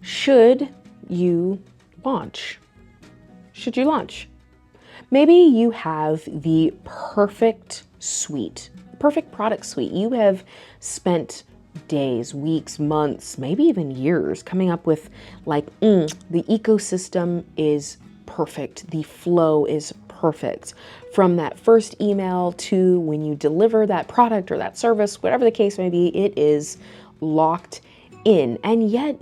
Should you launch? Should you launch? Maybe you have the perfect suite, perfect product suite. You have spent days, weeks, months, maybe even years coming up with like, the ecosystem is perfect. The flow is perfect. From that first email to when you deliver that product or that service, whatever the case may be, it is locked in. And yet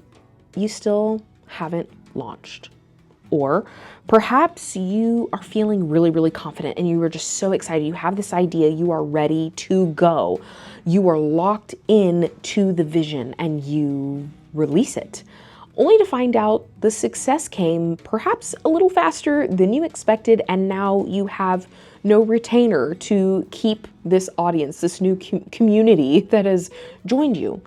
you still haven't launched. Or perhaps you are feeling really, really confident and you are just so excited. You have this idea, you are ready to go. You are locked in to the vision and you release it, only to find out the success came perhaps a little faster than you expected, and now you have no retainer to keep this audience, this new community that has joined you.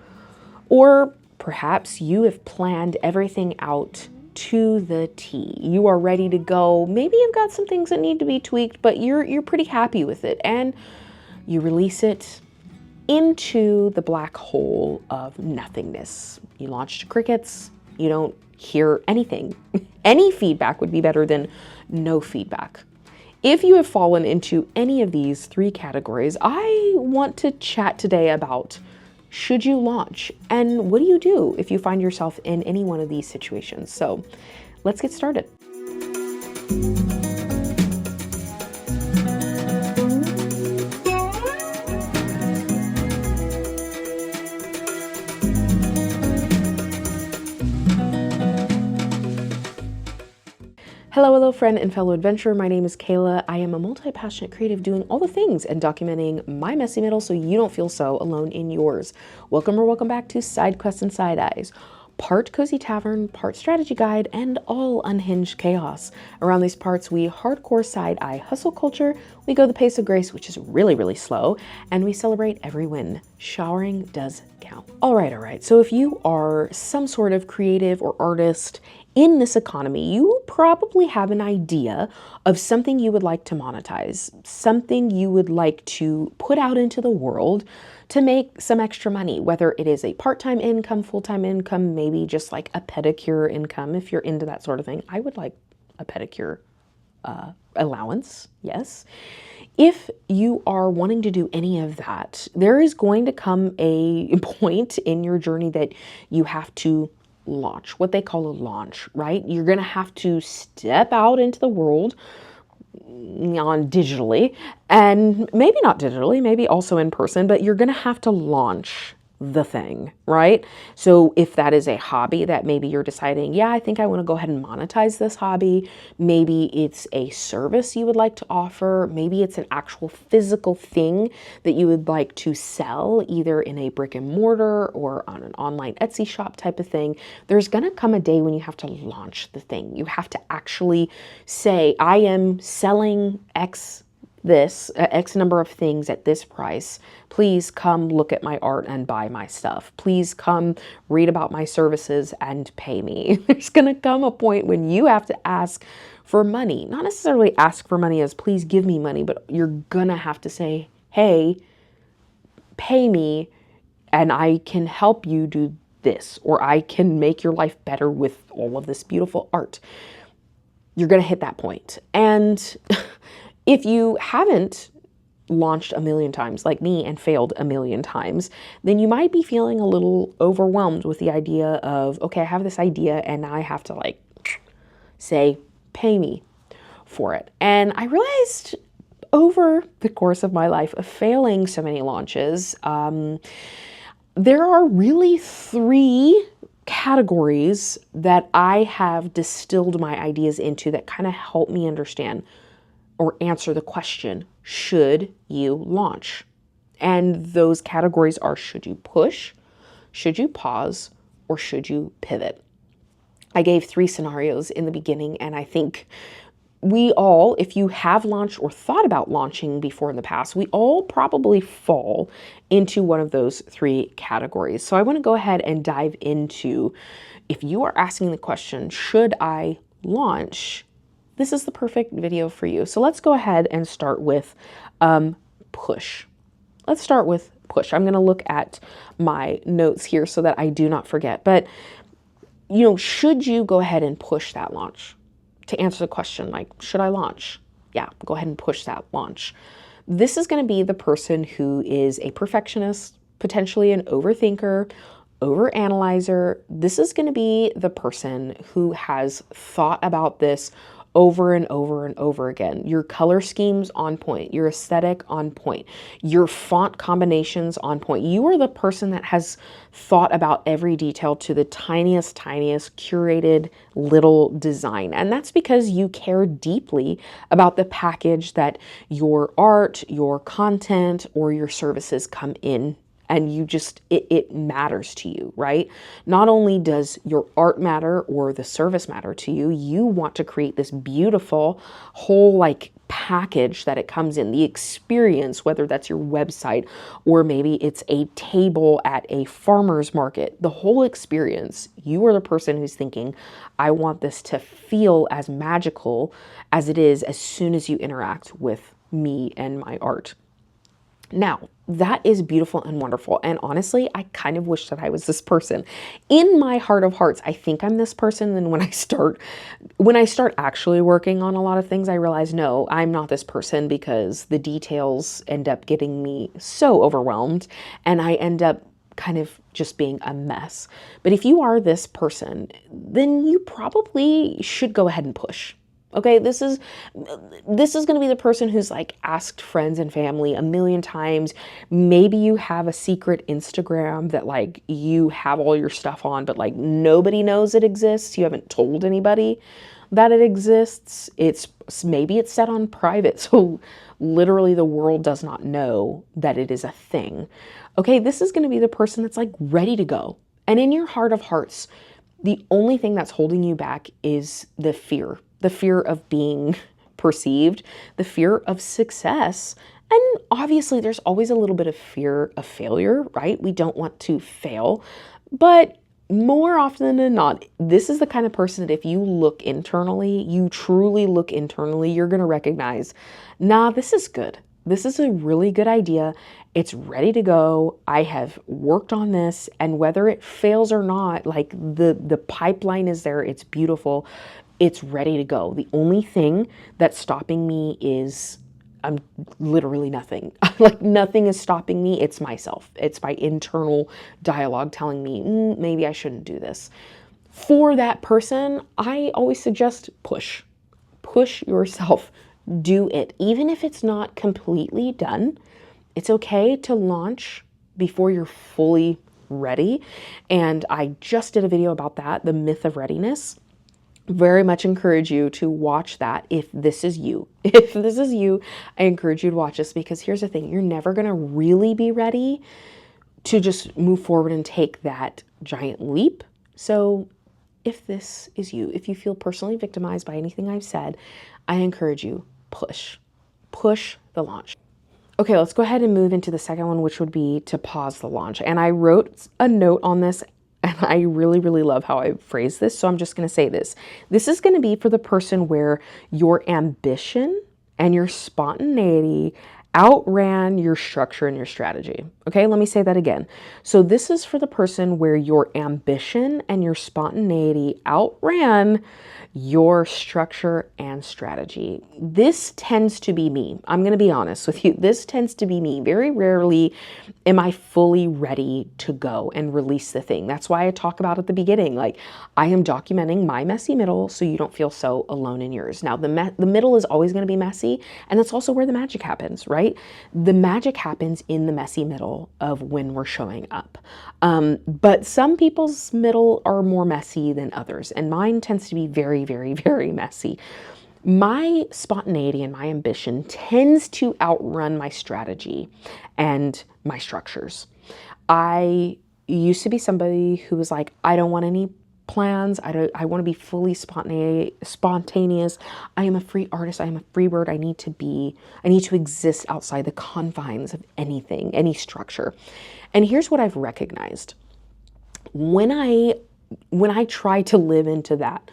Or perhaps you have planned everything out to the T. You are ready to go. Maybe you've got some things that need to be tweaked, but you're pretty happy with it, and you release it into the black hole of nothingness. You launch to crickets. You don't hear anything. Any feedback would be better than no feedback. If you have fallen into any of these three categories, I want to chat today about should you launch, and what do you do if you find yourself in any one of these situations? So let's get started. Hello, friend and fellow adventurer. My name is Kayla. I am a multi-passionate creative doing all the things and documenting my messy middle so you don't feel so alone in yours. Welcome back to Sidequests and Sideeyes. Part cozy tavern, part strategy guide, and all unhinged chaos. Around these parts, we hardcore side-eye hustle culture, we go the pace of grace, which is really, really slow, and we celebrate every win. Showering does count. All right. So if you are some sort of creative or artist in this economy, you probably have an idea of something you would like to monetize, something you would like to put out into the world to make some extra money, whether it is a part-time income, full-time income, maybe just like a pedicure income. If you're into that sort of thing, I would like a pedicure allowance, yes. If you are wanting to do any of that, there is going to come a point in your journey that you have to launch, what they call a launch, right? You're going to have to step out into the world on digitally, and maybe not digitally, maybe also in person, but you're going to have to launch the thing, right? So if that is a hobby that maybe you're deciding, yeah, I think I want to go ahead and monetize this hobby. Maybe it's a service you would like to offer. Maybe it's an actual physical thing that you would like to sell, either in a brick and mortar or on an online Etsy shop type of thing. There's going to come a day when you have to launch the thing. You have to actually say, I am selling X number of things at this price. Please come look at my art and buy my stuff. Please come read about my services and pay me. There's going to come a point when you have to ask for money. Not necessarily ask for money as please give me money, but you're going to have to say, hey, pay me and I can help you do this, or I can make your life better with all of this beautiful art. You're going to hit that point. And if you haven't launched a million times like me and failed a million times, then you might be feeling a little overwhelmed with the idea of, okay, I have this idea and now I have to like say, pay me for it. And I realized over the course of my life of failing so many launches, there are really three categories that I have distilled my ideas into that kind of help me understand or answer the question, should you launch? And those categories are, should you push, should you pause, or should you pivot? I gave three scenarios in the beginning, and I think we all, if you have launched or thought about launching before in the past, we all probably fall into one of those three categories. So I want to go ahead and dive into, if you are asking the question, should I launch? This is the perfect video for you. So let's go ahead and start with push. Let's start with push. I'm going to look at my notes here so that I do not forget. But should you go ahead and push that launch? To answer the question, like, should I launch? Yeah, go ahead and push that launch. This is going to be the person who is a perfectionist, potentially an overthinker, overanalyzer. This is going to be the person who has thought about this over and over and over again. Your color schemes on point, your aesthetic on point, your font combinations on point. You are the person that has thought about every detail to the tiniest curated little design. And that's because you care deeply about the package that your art, your content, or your services come in, and you just, it matters to you, right? Not only does your art matter or the service matter to you, you want to create this beautiful whole like package that it comes in, the experience, whether that's your website or maybe it's a table at a farmer's market, the whole experience. You are the person who's thinking, I want this to feel as magical as it is as soon as you interact with me and my art. Now, that is beautiful and wonderful. And honestly, I kind of wish that I was this person. In my heart of hearts, I think I'm this person. And when I start actually working on a lot of things, I realize, no, I'm not this person, because the details end up getting me so overwhelmed and I end up kind of just being a mess. But if you are this person, then you probably should go ahead and push. Okay, this is going to be the person who's like asked friends and family a million times. Maybe you have a secret Instagram that like you have all your stuff on, but like nobody knows it exists. You haven't told anybody that it exists. Maybe it's set on private, so literally the world does not know that it is a thing. Okay, this is going to be the person that's like ready to go. And in your heart of hearts, the only thing that's holding you back is the fear of being perceived, the fear of success. And obviously there's always a little bit of fear of failure, right? We don't want to fail, but more often than not, this is the kind of person that if you look internally, you truly look internally, you're going to recognize, nah, this is good. This is a really good idea. It's ready to go. I have worked on this, and whether it fails or not, like the pipeline is there. It's beautiful. It's ready to go. The only thing that's stopping me is I'm literally nothing. Like nothing is stopping me. It's myself. It's my internal dialogue telling me, maybe I shouldn't do this. For that person, I always suggest push. Push yourself. Do it. Even if it's not completely done, it's okay to launch before you're fully ready. And I just did a video about that, the myth of readiness. Very much encourage you to watch that if this is you. If this is you, I encourage you to watch this, because here's the thing, you're never going to really be ready to just move forward and take that giant leap. So if this is you, if you feel personally victimized by anything I've said, I encourage you, push the launch. Okay, let's go ahead and move into the second one, which would be to pause the launch. And I wrote a note on this, and I really, really love how I phrase this. So I'm just going to say this. This is going to be for the person where your ambition and your spontaneity outran your structure and your strategy. Okay, let me say that again. So this is for the person where your ambition and your spontaneity outran your structure and strategy. This tends to be me. I'm going to be honest with you. This tends to be me. Very rarely am I fully ready to go and release the thing. That's why I talk about at the beginning, like I am documenting my messy middle so you don't feel so alone in yours. Now, the middle is always going to be messy, and that's also where the magic happens, right? The magic happens in the messy middle of when we're showing up. But some people's middle are more messy than others, and mine tends to be very, very, very messy. My spontaneity and my ambition tends to outrun my strategy and my structures. I used to be somebody who was like, I don't want any plans. I want to be fully spontaneous. I am a free artist. I am a free bird. I need to exist outside the confines of anything, any structure. And here's what I've recognized. When I try to live into that,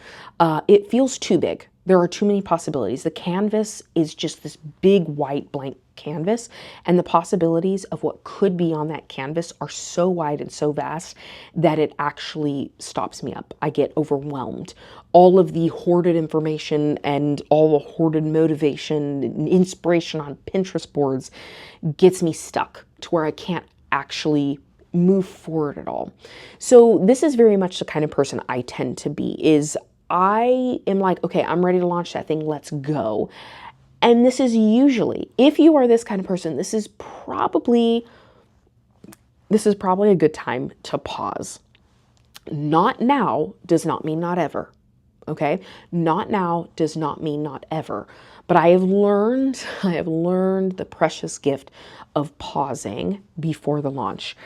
it feels too big. There are too many possibilities. The canvas is just this big white blank canvas, and the possibilities of what could be on that canvas are so wide and so vast that it actually stops me up. I get overwhelmed. All of the hoarded information and all the hoarded motivation and inspiration on Pinterest boards gets me stuck to where I can't actually move forward at all. So this is very much the kind of person I tend to be. Is I am like, okay, I'm ready to launch that thing. Let's go. And this is usually, if you are this kind of person, this is probably a good time to pause. Not now does not mean not ever. Okay? Not now does not mean not ever. But I have learned the precious gift of pausing before the launch.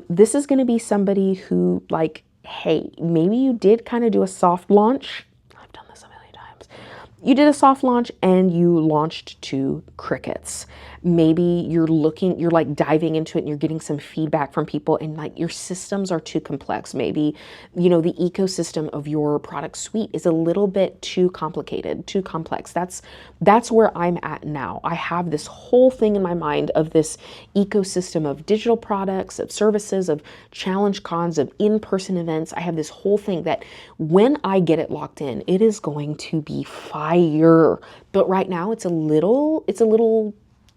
This is going to be somebody who, like, hey, maybe you did kind of do a soft launch. I've done this a million times. You did a soft launch and you launched to crickets. Maybe you're like diving into it and you're getting some feedback from people and like your systems are too complex. Maybe, the ecosystem of your product suite is a little bit too complicated, too complex. That's where I'm at now. I have this whole thing in my mind of this ecosystem of digital products, of services, of challenge cons, of in-person events. I have this whole thing that when I get it locked in, it is going to be fire. But right now it's a little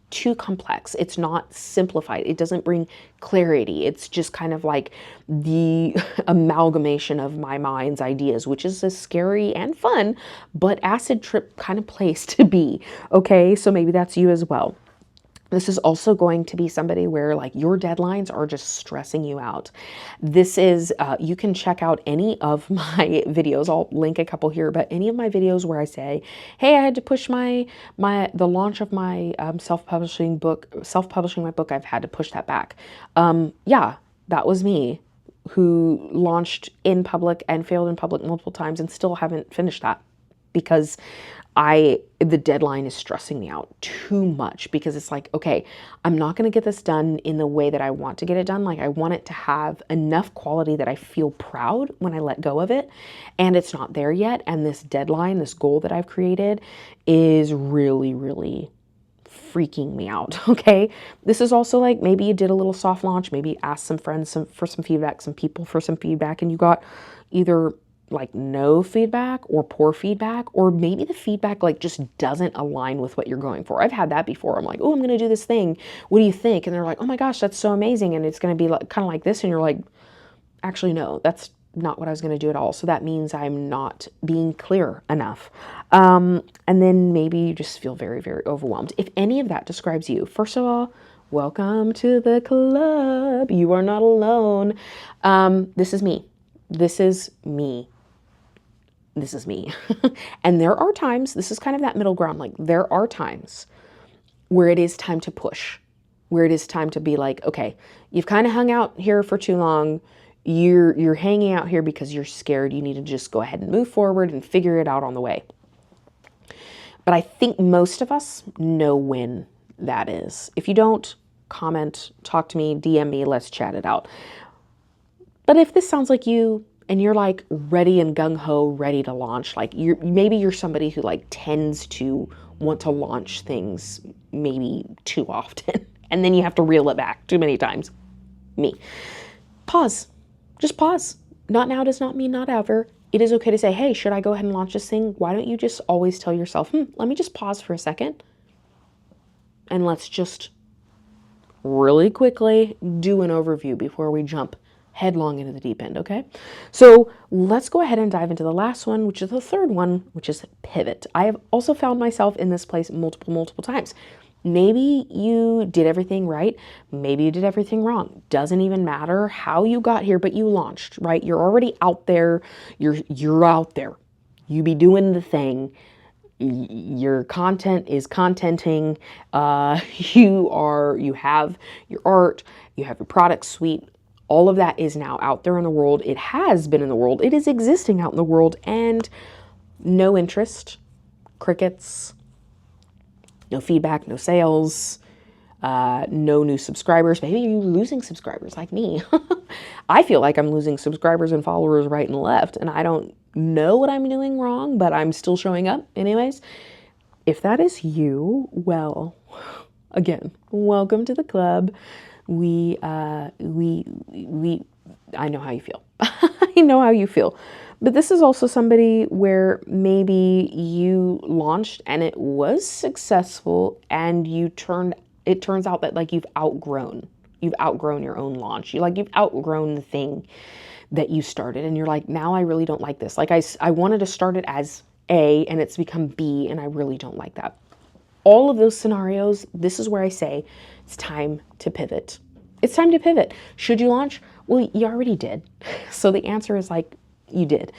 too complex. It's not simplified. It doesn't bring clarity. It's just kind of like the amalgamation of my mind's ideas, which is a scary and fun, but acid trip kind of place to be. Okay, so maybe that's you as well. This is also going to be somebody where like your deadlines are just stressing you out. This is, you can check out any of my videos. I'll link a couple here, but any of my videos where I say, hey, I had to push the launch of my self-publishing my book, I've had to push that back. Yeah, that was me who launched in public and failed in public multiple times and still haven't finished that because the deadline is stressing me out too much because it's like, okay, I'm not going to get this done in the way that I want to get it done. Like I want it to have enough quality that I feel proud when I let go of it. And it's not there yet. And this deadline, this goal that I've created is really, really freaking me out. Okay. This is also like, maybe you did a little soft launch, maybe asked some friends for some feedback, some people for some feedback, and you got either like no feedback or poor feedback, or maybe the feedback like just doesn't align with what you're going for. I've had that before. I'm like, oh, I'm going to do this thing. What do you think? And they're like, oh my gosh, that's so amazing. And it's going to be like, kind of like this. And you're like, actually, no, that's not what I was going to do at all. So that means I'm not being clear enough. And then maybe you just feel very, very overwhelmed. If any of that describes you, first of all, welcome to the club. You are not alone. This is me. This is me. This is me. And there are times, this is kind of that middle ground, like there are times where it is time to push, where it is time to be like, okay, you've kind of hung out here for too long. You're hanging out here because you're scared. You need to just go ahead and move forward and figure it out on the way. But I think most of us know when that is. If you don't, comment, talk to me, DM me, let's chat it out. But if this sounds like you, and you're like ready and gung-ho, ready to launch, like maybe you're somebody who like tends to want to launch things maybe too often, and then you have to reel it back too many times. Me. Pause. Just pause. Not now does not mean not ever. It is okay to say, hey, should I go ahead and launch this thing? Why don't you just always tell yourself, let me just pause for a second, and let's just really quickly do an overview before we jump headlong into the deep end, okay? So let's go ahead and dive into the last one, which is the third one, which is pivot. I have also found myself in this place multiple times. Maybe you did everything right. Maybe you did everything wrong. Doesn't even matter how you got here, but you launched, right? You're already out there. You're out there. You be doing the thing. Your content is contenting. You have your art. You have your product suite. All of that is now out there in the world. It has been in the world. It is existing out in the world, and no interest, crickets, no feedback, no sales, no new subscribers. Maybe you're losing subscribers like me. I feel like I'm losing subscribers and followers right and left, and I don't know what I'm doing wrong, but I'm still showing up anyways. If that is you, well, again, welcome to the club. I know how you feel. I know how you feel. But this is also somebody where maybe you launched and it was successful and it turns out that like you've outgrown your own launch. You've outgrown the thing that you started and you're like, now I really don't like this. Like I wanted to start it as A and it's become B and I really don't like that. All of those scenarios, this is where I say it's time to pivot. It's time to pivot. Should you launch? Well, you already did. So the answer is like, you did.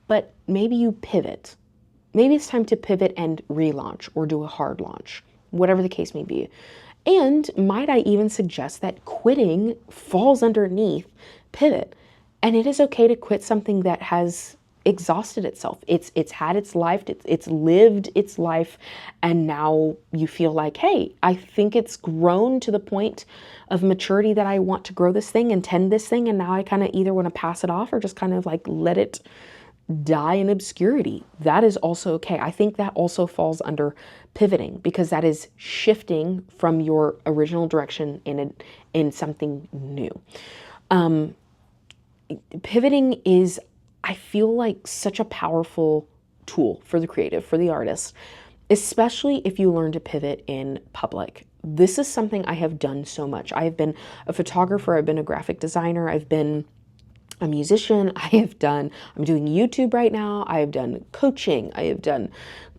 But maybe you pivot. Maybe it's time to pivot and relaunch or do a hard launch, whatever the case may be. And might I even suggest that quitting falls underneath pivot. And it is okay to quit something that has exhausted itself. It's had its life, it's lived its life, and now you feel like, hey, I think it's grown to the point of maturity that I want to grow this thing and tend this thing, and now I kind of either want to pass it off or just kind of like let it die in obscurity. That is also okay. I think that also falls under pivoting because that is shifting from your original direction in something new. Pivoting is, I feel like, such a powerful tool for the creative, for the artist, especially if you learn to pivot in public. This is something I have done so much. I have been a photographer, I've been a graphic designer, I've been a musician, I'm doing YouTube right now, I have done coaching, I have done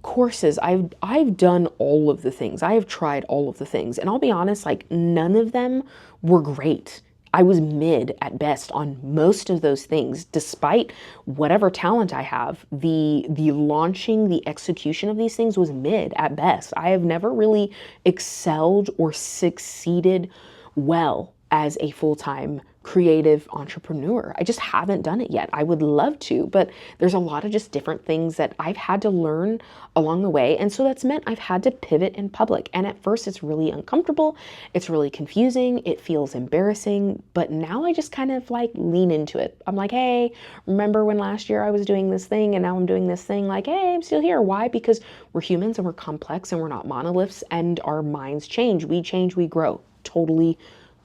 courses, I've done all of the things. I have tried all of the things. And I'll be honest, like none of them were great. I was mid at best on most of those things, despite whatever talent I have. The launching, the execution of these things was mid at best. I have never really excelled or succeeded well as a full-time creative entrepreneur. I just haven't done it yet. I would love to, but there's a lot of just different things that I've had to learn along the way. And so that's meant I've had to pivot in public. And at first it's really uncomfortable. It's really confusing. It feels embarrassing, but now I just kind of like lean into it. I'm like, hey, remember when last year I was doing this thing and now I'm doing this thing? Like, hey, I'm still here. Why? Because we're humans and we're complex and we're not monoliths and our minds change, we grow. Totally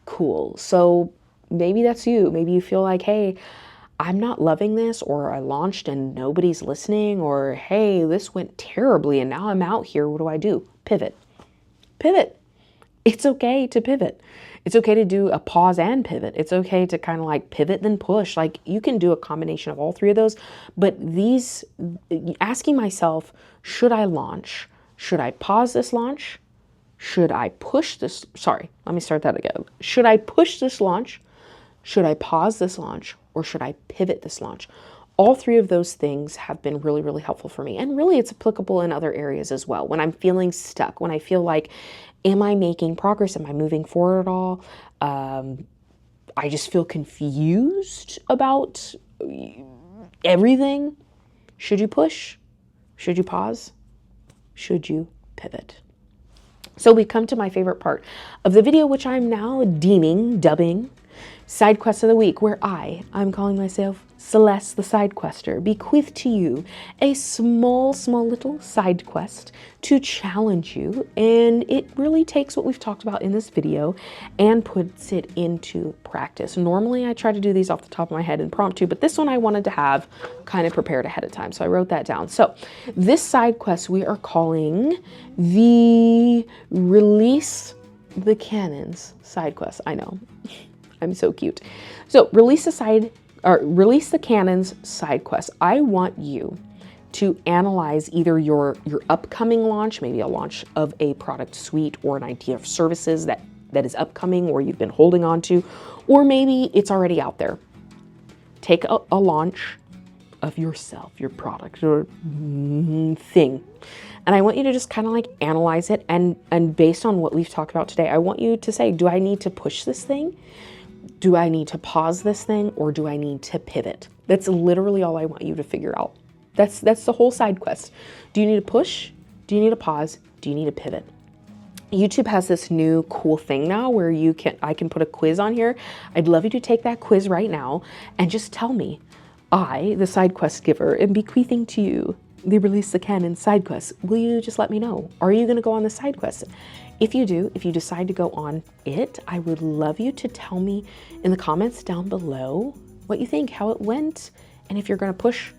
cool. So maybe that's you. Maybe you feel like, hey, I'm not loving this, or I launched and nobody's listening, or hey, this went terribly and now I'm out here. What do I do? Pivot. Pivot. It's okay to pivot. It's okay to do a pause and pivot. It's okay to kind of like pivot then push. Like you can do a combination of all three of those. But these, asking myself, should I launch? Should I pause this launch? Should I push this? Sorry, let me start that again. Should I push this launch? Should I pause this launch? Or should I pivot this launch? All three of those things have been really, really helpful for me. And really it's applicable in other areas as well. When I'm feeling stuck, when I feel like, am I making progress? Am I moving forward at all? I just feel confused about everything. Should you push? Should you pause? Should you pivot? So we come to my favorite part of the video, which I'm now dubbing Side Quest of the Week, where I'm calling myself Celeste the Sidequester, bequeath to you a small little side quest to challenge you. And it really takes what we've talked about in this video and puts it into practice. Normally I try to do these off the top of my head impromptu, but this one I wanted to have kind of prepared ahead of time. So I wrote that down. So this side quest we are calling the Release the Cannons side quest. I know. I'm so cute. So release the cannons side quest. I want you to analyze either your upcoming launch, maybe a launch of a product suite or an idea of services that is upcoming or you've been holding on to, or maybe it's already out there. Take a launch of yourself, your product or thing. And I want you to just kind of like analyze it. And based on what we've talked about today, I want you to say, do I need to push this thing? Do I need to pause this thing, or do I need to pivot? That's literally all I want you to figure out. That's the whole side quest. Do you need to push? Do you need to pause? Do you need to pivot? YouTube has this new cool thing now where I can put a quiz on here. I'd love you to take that quiz right now and just tell me, I, the Sidequest giver, am bequeathing to you the Release the Canon Sidequests. Will you just let me know? Are you going to go on the Sidequest? If you do, if you decide to go on it, I would love you to tell me in the comments down below what you think, how it went, and if you're going to push,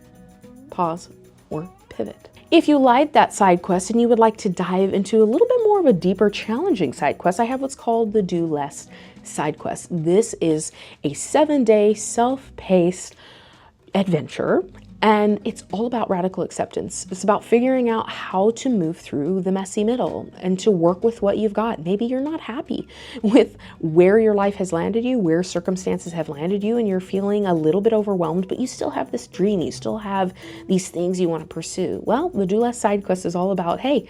pause, or pivot. If you liked that side quest and you would like to dive into a little bit more of a deeper, challenging side quest, I have what's called the Do Less Sidequest. This is a 7-day self-paced adventure, and it's all about radical acceptance. It's about figuring out how to move through the messy middle and to work with what you've got. Maybe you're not happy with where your life has landed you, where circumstances have landed you, and you're feeling a little bit overwhelmed, but you still have this dream, you still have these things you want to pursue. Well, the Do Less Side Quest is all about, hey,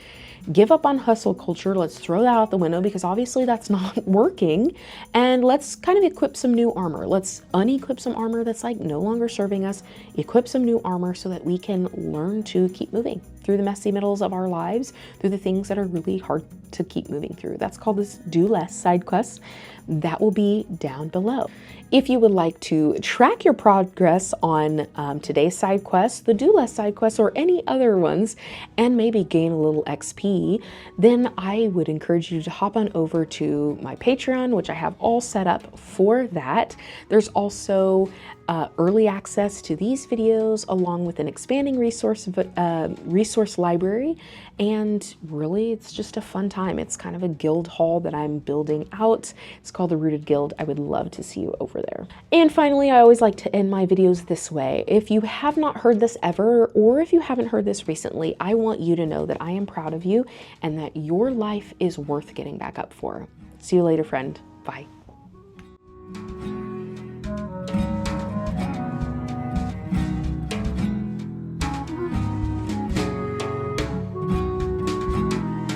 give up on hustle culture. Let's throw that out the window because obviously that's not working. And let's kind of equip some new armor. Let's unequip some armor that's like no longer serving us, equip some new armor so that we can learn to keep moving through the messy middles of our lives, through the things that are really hard to keep moving through. That's called this Do Less Side Quest. That will be down below. If you would like to track your progress on today's side quest, the Do Less side quest, or any other ones, and maybe gain a little XP, then I would encourage you to hop on over to my Patreon, which I have all set up for that. There's also early access to these videos along with an expanding resource library, and really it's just a fun time. It's kind of a guild hall that I'm building out. It's called the Rooted Guild. I would love to see you over there. And finally, I always like to end my videos this way. If you have not heard this ever, or if you haven't heard this recently, I want you to know that I am proud of you and that your life is worth getting back up for. See you later, friend. Bye.